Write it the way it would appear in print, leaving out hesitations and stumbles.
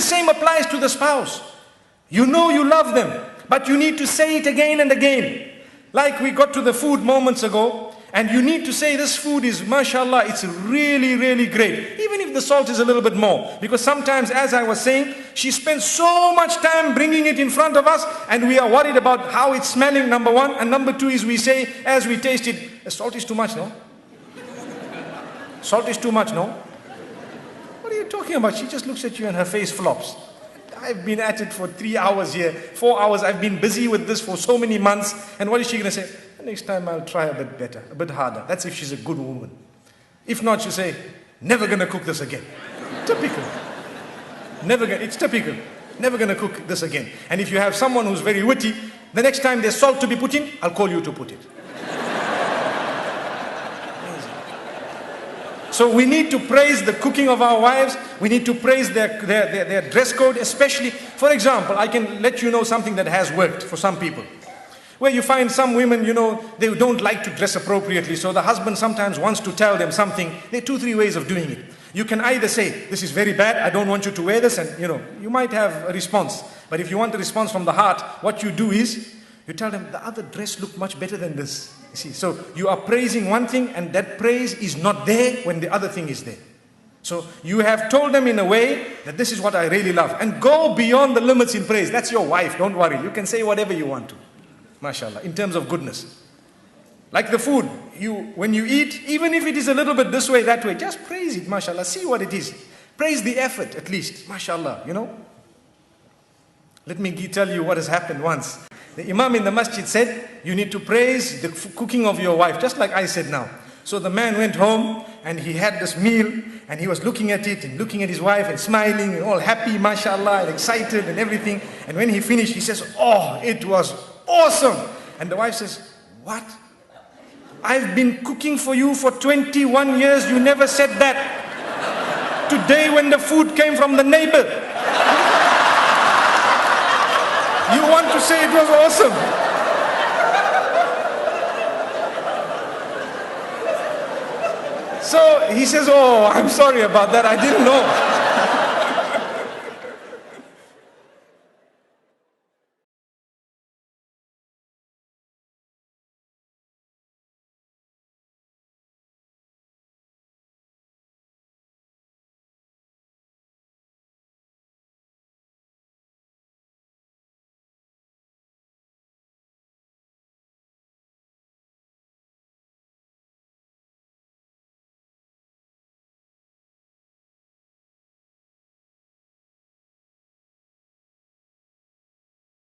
the same applies to the spouse. You know you love them, but you need to say it again and again. Like we got to the food moments ago, and you need to say this food is, mashallah, it's really, really great. Even if the salt is a little bit more. Because sometimes, as I was saying, she spends so much time bringing it in front of us, and we are worried about how it's smelling, number one. And number two is we say, as we taste it, the salt is too much, no? Salt is too much, no? What are you talking about? She just looks at you and her face flops. I've been at it for 3 hours here, 4 hours. I've been busy with this for so many months. And what is she going to say? Next time I'll try a bit better, a bit harder. That's if she's a good woman. If not, she'll say, never going to cook this again. Typical. It's typical. Never going to cook this again. And if you have someone who's very witty, the next time there's salt to be put in, I'll call you to put it. So we need to praise the cooking of our wives. We need to praise their dress code, especially, for example, I can let you know something that has worked for some people. Where you find some women, they don't like to dress appropriately. So the husband sometimes wants to tell them something. There are 2-3 ways of doing it. You can either say, this is very bad, I don't want you to wear this, and you might have a response. But if you want a response from the heart, what you do is, you tell them, the other dress looked much better than this. You see, so you are praising one thing, and that praise is not there when the other thing is there. So you have told them in a way that this is what I really love. And go beyond the limits in praise. That's your wife, don't worry. You can say whatever you want to. MashaAllah, in terms of goodness. Like the food, when you eat, even if it is a little bit this way, that way, just praise it, MashaAllah. See what it is. Praise the effort at least, MashaAllah, Let me tell you what has happened once. The Imam in the masjid said, you need to praise the cooking of your wife, just like I said now. So the man went home and he had this meal and he was looking at it and looking at his wife and smiling and all happy, mashallah, and excited and everything. And when he finished, he says, oh, it was awesome. And the wife says, what? I've been cooking for you for 21 years. You never said that. Today when the food came from the neighbor, you want to say it was awesome. So he says, oh, I'm sorry about that. I didn't know.